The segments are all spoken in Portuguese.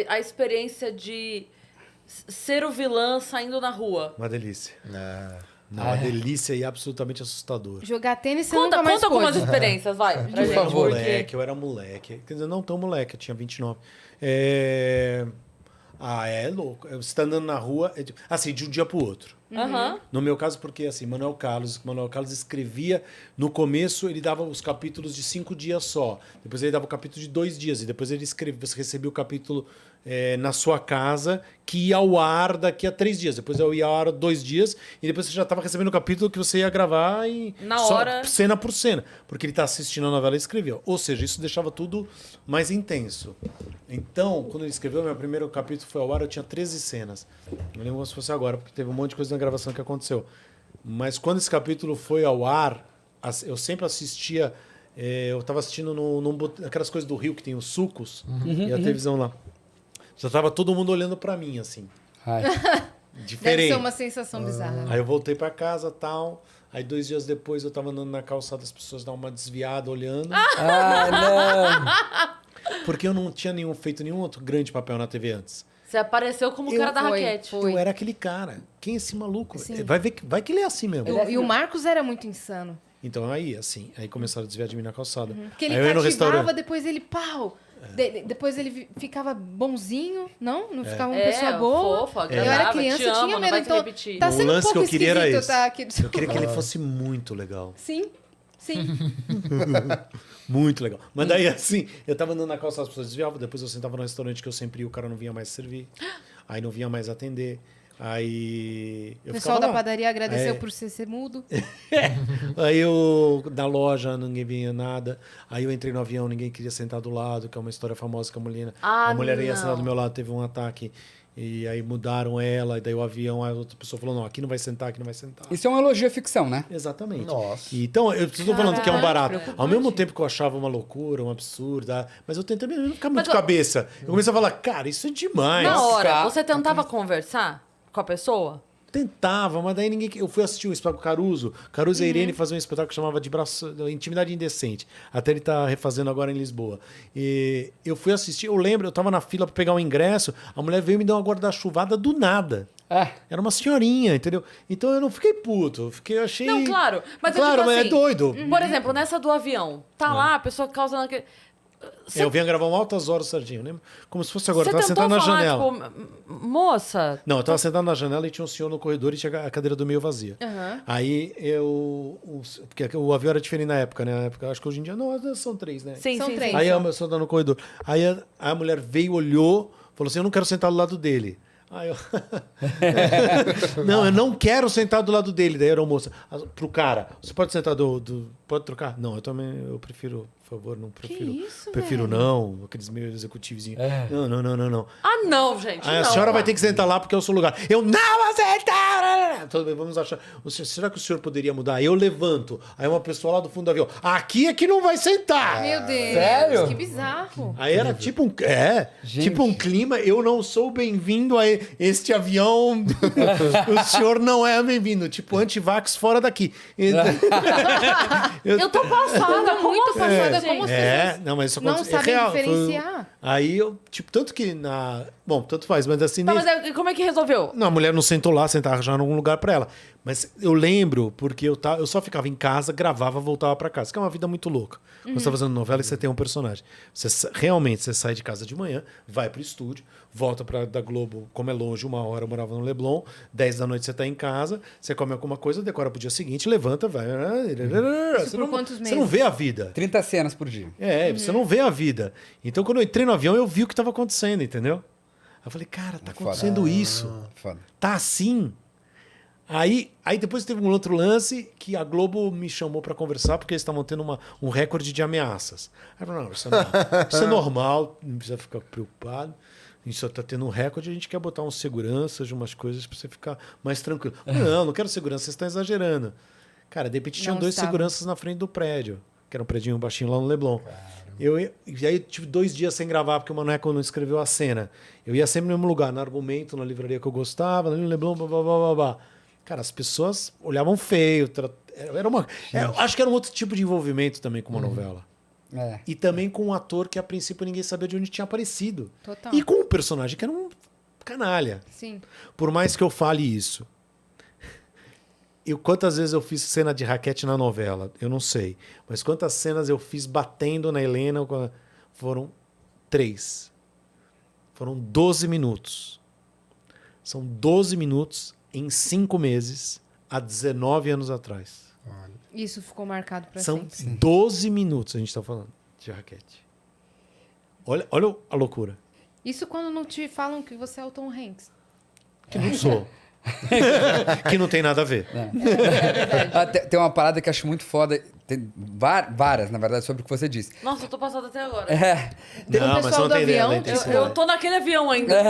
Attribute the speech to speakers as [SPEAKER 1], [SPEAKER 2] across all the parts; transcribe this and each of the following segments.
[SPEAKER 1] a experiência de ser o vilã saindo na rua?
[SPEAKER 2] Uma delícia. Uma delícia e absolutamente assustador.
[SPEAKER 3] Jogar tênis você
[SPEAKER 1] Conta
[SPEAKER 3] nunca mais
[SPEAKER 1] algumas
[SPEAKER 3] pôde.
[SPEAKER 1] experiências, vai. Pra
[SPEAKER 2] Eu
[SPEAKER 1] gente,
[SPEAKER 2] era
[SPEAKER 1] porque-
[SPEAKER 2] moleque, eu era moleque. Quer dizer, não tão moleque, eu tinha 29. É louco. Você tá andando na rua, assim, de um dia pro outro.
[SPEAKER 1] Aham.
[SPEAKER 2] No meu caso, porque assim, Manuel Carlos escrevia, no começo ele dava os capítulos de 5 dias só, depois ele dava o capítulo de 2 dias, e depois ele escrevia, você recebia o capítulo na sua casa, que ia ao ar daqui a 3 dias, depois eu ia ao ar 2 dias, e depois você já estava recebendo o capítulo que você ia gravar
[SPEAKER 1] Na hora.
[SPEAKER 2] cena por cena, porque ele está assistindo a novela e escreveu. Ou seja, isso deixava tudo mais intenso. Então, quando ele escreveu, meu primeiro capítulo foi ao ar, eu tinha 13 cenas. Não lembro como se fosse agora, porque teve um monte de coisa na gravação que aconteceu. Mas quando esse capítulo foi ao ar, eu sempre assistia. Eu estava assistindo aquelas coisas do Rio que tem os sucos e a televisão lá. Já estava todo mundo olhando para mim, assim.
[SPEAKER 3] Deve
[SPEAKER 2] Diferente.
[SPEAKER 3] ser uma sensação bizarra.
[SPEAKER 2] Aí eu voltei para casa tal. Aí 2 dias depois eu estava andando na calçada, as pessoas davam uma desviada olhando. Porque eu não tinha feito nenhum outro grande papel na TV antes.
[SPEAKER 1] Você apareceu como o cara da raquete.
[SPEAKER 2] Eu era aquele cara. Quem é esse maluco?
[SPEAKER 3] Sim.
[SPEAKER 2] Vai que ele é assim mesmo.
[SPEAKER 3] E o Marcos era muito insano.
[SPEAKER 2] Então aí começaram a desviar de mim na calçada.
[SPEAKER 3] Porque ele
[SPEAKER 2] aí eu ia no
[SPEAKER 3] cativava,
[SPEAKER 2] restaurante.
[SPEAKER 3] depois ele pau. Depois ele ficava bonzinho, não? Não ficava uma
[SPEAKER 1] É,
[SPEAKER 3] pessoa boa.
[SPEAKER 1] fofo,
[SPEAKER 3] Eu
[SPEAKER 1] agradável,
[SPEAKER 3] era criança,
[SPEAKER 1] te
[SPEAKER 3] eu
[SPEAKER 1] amo,
[SPEAKER 3] tinha
[SPEAKER 1] não
[SPEAKER 3] medo.
[SPEAKER 1] vai se
[SPEAKER 3] Então,
[SPEAKER 1] repetir.
[SPEAKER 3] tá
[SPEAKER 2] O
[SPEAKER 3] sendo um
[SPEAKER 2] lance que
[SPEAKER 3] pouco
[SPEAKER 2] eu queria era
[SPEAKER 3] esquisito
[SPEAKER 2] esse.
[SPEAKER 3] tá aqui.
[SPEAKER 2] Eu queria que ele fosse muito legal.
[SPEAKER 3] Sim, sim.
[SPEAKER 2] Muito legal. Mas daí, assim, eu tava andando na calçada, as pessoas desviavam, depois eu sentava no restaurante que eu sempre ia, o cara não vinha mais servir. Aí não vinha mais atender. Aí
[SPEAKER 3] O
[SPEAKER 2] eu
[SPEAKER 3] pessoal
[SPEAKER 2] ficava
[SPEAKER 3] da
[SPEAKER 2] lá.
[SPEAKER 3] padaria agradeceu por ser mudo.
[SPEAKER 2] Aí eu, da loja, ninguém vinha nada. Aí eu entrei no avião, ninguém queria sentar do lado, que é uma história famosa que a mulher ia sentar do meu lado, teve um ataque. E aí mudaram ela, e daí o avião, a outra pessoa falou, não, aqui não vai sentar, aqui não vai sentar.
[SPEAKER 4] Isso é um elogio à ficção, né?
[SPEAKER 2] Exatamente.
[SPEAKER 5] Nossa.
[SPEAKER 2] Então, eu estou falando que é um barato.
[SPEAKER 1] preocupante.
[SPEAKER 2] Ao mesmo tempo que eu achava uma loucura, um absurdo, mas eu tentei não ficar muito cabeça. Eu comecei a falar, cara, isso é demais.
[SPEAKER 1] Na hora,
[SPEAKER 4] Ficar-
[SPEAKER 1] você tentava conversar com a pessoa?
[SPEAKER 2] Tentava, mas daí ninguém. Eu fui assistir um espetáculo Caruso. Caruso e a Irene faziam um espetáculo que chamava de Intimidade Indecente. Até ele tá refazendo agora em Lisboa. E eu fui assistir, eu lembro, eu tava na fila para pegar o ingresso, a mulher veio e me deu uma guarda-chuvada do nada. Era uma senhorinha, entendeu? Então eu não fiquei puto, eu achei.
[SPEAKER 1] Não, claro. Mas
[SPEAKER 2] claro,
[SPEAKER 1] eu digo
[SPEAKER 2] mas
[SPEAKER 1] assim,
[SPEAKER 2] é doido.
[SPEAKER 1] Por exemplo, nessa do avião, tá lá a pessoa causando aquele...
[SPEAKER 2] Eu vinha gravar um Altas Horas, Serginho, lembra? Como se fosse agora, eu
[SPEAKER 1] Você
[SPEAKER 2] tava
[SPEAKER 1] tentou
[SPEAKER 2] sentado na
[SPEAKER 1] falar,
[SPEAKER 2] janela.
[SPEAKER 1] tipo, moça...
[SPEAKER 2] Não, eu tava sentado na janela e tinha um senhor no corredor e tinha a cadeira do meio vazia. Aí porque o avião era diferente na época, né? Na época, acho que hoje em dia não, são 3, né?
[SPEAKER 1] Sim,
[SPEAKER 3] São
[SPEAKER 1] sim,
[SPEAKER 3] três.
[SPEAKER 1] sim.
[SPEAKER 2] Aí a pessoa tá no corredor. Aí a mulher veio, olhou, falou assim: eu não quero sentar do lado dele. Aí eu. Não, eu não quero sentar do lado dele. Daí era a moça. Pro cara, você pode sentar pode trocar? Não, eu prefiro, por favor, não prefiro.
[SPEAKER 3] isso,
[SPEAKER 2] prefiro não, aqueles meio executivos. Não.
[SPEAKER 1] Ah, não, gente,
[SPEAKER 2] Aí a
[SPEAKER 1] não.
[SPEAKER 2] senhora vai ter que sentar lá porque é o seu lugar. Eu não vou sentar! Tudo bem, vamos achar. Será que o senhor poderia mudar? Eu levanto. Aí uma pessoa lá do fundo do avião. Aqui é que não vai sentar!
[SPEAKER 3] Meu Deus.
[SPEAKER 4] Sério?
[SPEAKER 3] Que bizarro.
[SPEAKER 2] Aí era tipo um clima, eu não sou bem-vindo a este avião, o senhor não é bem-vindo, tipo antivax fora daqui.
[SPEAKER 1] Eu tô passada,
[SPEAKER 3] Muito passada,
[SPEAKER 1] gente?
[SPEAKER 3] como as pessoas
[SPEAKER 2] Não, mas isso
[SPEAKER 3] não
[SPEAKER 2] aconteceu,
[SPEAKER 3] sabem
[SPEAKER 2] real.
[SPEAKER 3] diferenciar.
[SPEAKER 2] Aí eu, tipo, tanto que bom, tanto faz, mas assim...
[SPEAKER 1] Tá, mas aí, como é que resolveu?
[SPEAKER 2] Não, a mulher não sentou lá, sentava já em algum lugar pra ela. Mas eu lembro, porque eu só ficava em casa, gravava, voltava pra casa. Que é uma vida muito louca. Quando você tá fazendo novela e você tem um personagem. Realmente, você sai de casa de manhã, vai pro estúdio, volta da Globo, como é longe, 1 hora, eu morava no Leblon, 10 da noite você tá em casa, você come alguma coisa, decora pro dia seguinte, levanta, vai... Você
[SPEAKER 3] por quantos
[SPEAKER 2] Você não
[SPEAKER 3] meses?
[SPEAKER 2] vê a vida.
[SPEAKER 4] 30 cenas por dia.
[SPEAKER 2] Você não vê a vida. Então, quando eu entrei no avião, eu vi o que estava acontecendo, entendeu? Eu falei, cara, tá acontecendo isso.
[SPEAKER 4] Foda.
[SPEAKER 2] Tá assim. Aí depois teve um outro lance que a Globo me chamou para conversar porque eles estavam tendo um recorde de ameaças. Aí eu falei, não, isso é normal, não precisa ficar preocupado. A gente só tá tendo um recorde, a gente quer botar uns seguranças de umas coisas para você ficar mais tranquilo. Eu falei, não quero segurança, vocês estão exagerando. Cara, de repente tinham
[SPEAKER 3] Não
[SPEAKER 2] 2
[SPEAKER 3] estava.
[SPEAKER 2] seguranças na frente do prédio, que era um prédio baixinho lá no Leblon. E aí eu tive 2 dias sem gravar, porque o Maneco não escreveu a cena. Eu ia sempre no mesmo lugar, no Argumento, na livraria que eu gostava, no Leblon, blá. Cara, as pessoas olhavam feio. Acho que era um outro tipo de envolvimento também com uma novela.
[SPEAKER 4] É.
[SPEAKER 2] E também com um ator que a princípio ninguém sabia de onde tinha aparecido.
[SPEAKER 3] Total.
[SPEAKER 2] E com um personagem que era um canalha.
[SPEAKER 3] Sim.
[SPEAKER 2] Por mais que eu fale isso. Quantas vezes eu fiz cena de raquete na novela? Eu não sei. Mas quantas cenas eu fiz batendo na Helena? Foram 3. Foram 12 minutos. São 12 minutos em 5 meses, há 19 anos atrás.
[SPEAKER 3] Isso ficou marcado pra
[SPEAKER 2] São
[SPEAKER 3] sempre.
[SPEAKER 2] 12 minutos a gente está falando de raquete. Olha a loucura.
[SPEAKER 3] Isso quando não te falam que você é o Tom Hanks.
[SPEAKER 2] Que não sou. Que não tem nada a ver.
[SPEAKER 4] Tem uma parada que eu acho muito foda. Tem várias, na verdade, sobre o que você disse.
[SPEAKER 1] Nossa, eu tô passada até agora.
[SPEAKER 3] Tem um
[SPEAKER 2] mas você
[SPEAKER 3] pessoal
[SPEAKER 2] não
[SPEAKER 3] do
[SPEAKER 2] tem ideia
[SPEAKER 3] avião,
[SPEAKER 2] da
[SPEAKER 1] Eu,
[SPEAKER 2] intensidade.
[SPEAKER 1] eu tô naquele avião ainda.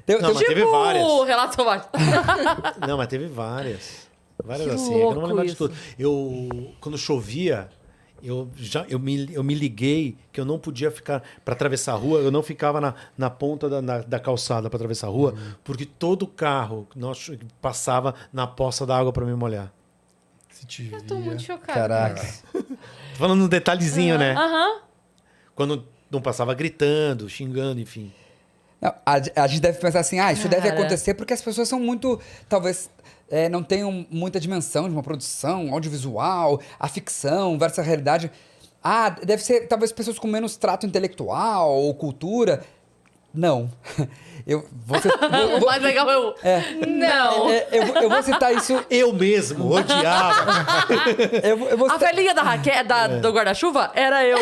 [SPEAKER 2] Não, mas teve várias.
[SPEAKER 1] Relato Selvagem.
[SPEAKER 2] Não, mas teve várias. Várias
[SPEAKER 1] Que
[SPEAKER 2] assim. É que eu não vou lembrar de
[SPEAKER 1] louco
[SPEAKER 2] tudo. Quando chovia, eu me liguei que eu não podia ficar. Para atravessar a rua, eu não ficava na ponta da calçada para atravessar a rua, porque todo carro passava na poça da água para me molhar.
[SPEAKER 5] Se te
[SPEAKER 3] Eu tô
[SPEAKER 5] via.
[SPEAKER 3] muito chocada.
[SPEAKER 4] Caraca.
[SPEAKER 2] Tô falando um detalhezinho, né?
[SPEAKER 1] Aham.
[SPEAKER 2] Quando não passava gritando, xingando, enfim.
[SPEAKER 4] Não, a gente deve pensar assim, isso deve
[SPEAKER 1] Cara.
[SPEAKER 4] acontecer porque as pessoas são muito, talvez, não tenham muita dimensão de uma produção audiovisual, a ficção versus a realidade. Deve ser, talvez, pessoas com menos trato intelectual ou cultura. Não. Eu vou
[SPEAKER 1] O mais legal é o... Não.
[SPEAKER 4] eu vou citar isso.
[SPEAKER 2] Eu mesmo odiava.
[SPEAKER 4] Eu vou
[SPEAKER 1] A
[SPEAKER 4] citar,
[SPEAKER 1] velhinha da raquete, do guarda-chuva era eu.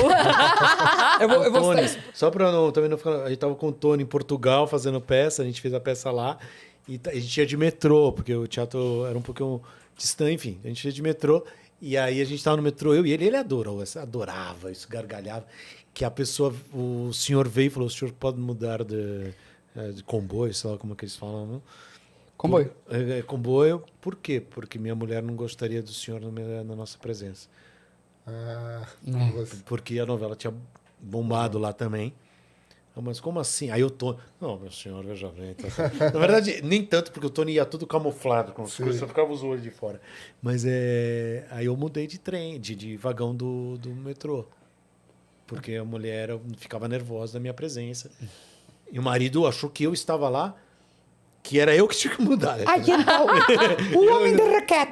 [SPEAKER 4] eu vou citar
[SPEAKER 2] Tony,
[SPEAKER 4] isso.
[SPEAKER 2] só pra também não ficar. A gente tava com o Tony em Portugal fazendo peça, a gente fez a peça lá. E a gente ia de metrô, porque o teatro era um pouquinho distante, enfim. A gente ia de metrô. E aí a gente tava no metrô, eu e ele adorava isso, gargalhava. Que a pessoa, o senhor veio e falou: o senhor pode mudar de comboio, sei lá como é que eles falam, não?
[SPEAKER 4] Comboio.
[SPEAKER 2] Comboio, por quê? Porque minha mulher não gostaria do senhor na nossa presença. Porque a novela tinha bombado lá também. Mas como assim? Aí o Tony... Não, meu senhor, veja bem. Na verdade, nem tanto, porque o Tony ia tudo camuflado com as coisas, só ficava os olhos de fora. Mas aí eu mudei de trem, de vagão do metrô. Porque a mulher ficava nervosa da minha presença. E o marido achou que eu estava lá, que era eu que tinha que mudar. Né?
[SPEAKER 4] O homem da raquete,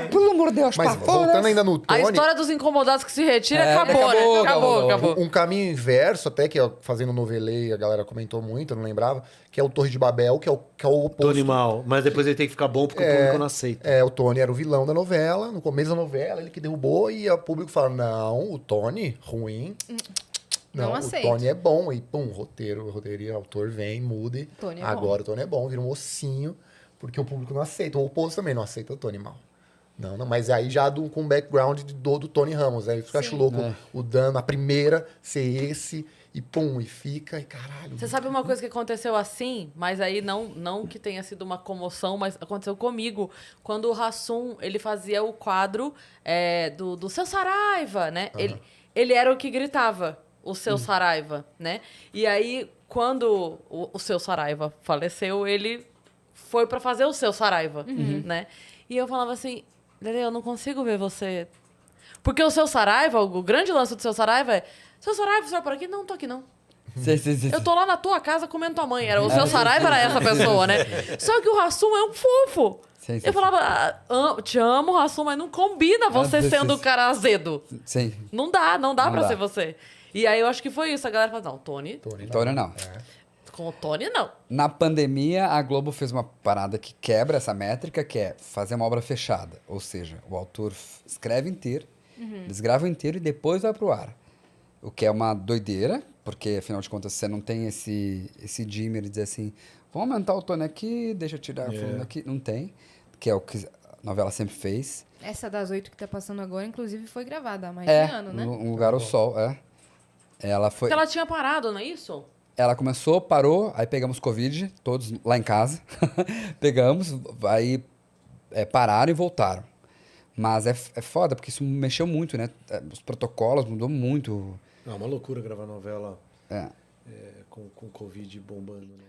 [SPEAKER 4] pelo amor de Deus,
[SPEAKER 5] Mas voltando ainda no
[SPEAKER 1] A
[SPEAKER 5] Tony,
[SPEAKER 1] história dos incomodados que se retira
[SPEAKER 4] acabou,
[SPEAKER 1] acabou, né?
[SPEAKER 4] acabou.
[SPEAKER 1] Acabou.
[SPEAKER 5] um caminho inverso, até que ó, fazendo novelê, a galera comentou muito, eu não lembrava, que é o Torre de Babel, que é o oposto.
[SPEAKER 2] Tony mal. Mas depois ele tem que ficar bom porque o público não aceita.
[SPEAKER 5] O Tony era o vilão da novela, no começo da novela, ele que derrubou, e o público fala, não, o Tony, ruim.
[SPEAKER 3] Não
[SPEAKER 5] o
[SPEAKER 3] aceito.
[SPEAKER 5] Tony é bom. E, pum, roteiro, autor vem, muda.
[SPEAKER 3] Tony é
[SPEAKER 5] Agora o Tony é bom, vira um ossinho, porque o público não aceita. O oposto também não aceita o Tony mal. Não, mas aí já com o background do Tony Ramos. Aí fica acho louco o dano, a primeira ser esse, e pum, e fica, e caralho.
[SPEAKER 1] Você sabe uma coisa que aconteceu assim, mas aí não que tenha sido uma comoção, mas aconteceu comigo. Quando o Hassum, ele fazia o quadro do Seu Saraiva, né? Ele era o que gritava. O Seu Saraiva, né? E aí, quando o Seu Saraiva faleceu, ele foi pra fazer o Seu Saraiva, né? E eu falava assim, Lelê, eu não consigo ver você... Porque o Seu Saraiva, o grande lance do Seu Saraiva é... Seu Saraiva, você vai por aqui? Não, tô aqui não.
[SPEAKER 4] Sim.
[SPEAKER 1] Eu tô lá na tua casa comendo tua mãe. O Seu Saraiva era essa pessoa, né? Só que o Hassum é um fofo.
[SPEAKER 4] Sim.
[SPEAKER 1] Eu falava, te amo, Hassum, mas não combina você sendo o cara azedo.
[SPEAKER 4] Sim.
[SPEAKER 1] Não dá pra
[SPEAKER 4] dá.
[SPEAKER 1] ser você. E aí eu acho que foi isso. A galera falou, não, Tony...
[SPEAKER 4] Tony não.
[SPEAKER 1] Com o Tony, não.
[SPEAKER 4] Na pandemia, a Globo fez uma parada que quebra essa métrica, que é fazer uma obra fechada. Ou seja, o autor escreve inteiro, eles gravam inteiro e depois vai pro ar. O que é uma doideira, porque, afinal de contas, você não tem esse dimmer de dizer assim, vamos aumentar o Tony aqui, deixa eu tirar o fulano aqui. Não tem, que é o que a novela sempre fez.
[SPEAKER 3] Essa das 8 que tá passando agora, inclusive, foi gravada há mais de ano, né?
[SPEAKER 4] Um Lugar ao Sol, Ela foi...
[SPEAKER 1] Porque ela tinha parado, não é isso?
[SPEAKER 4] Ela começou, parou, aí pegamos Covid, todos lá em casa. Pegamos, aí pararam e voltaram. Mas é foda, porque isso mexeu muito, né? Os protocolos mudou muito.
[SPEAKER 2] É uma loucura gravar novela com Covid bombando, né?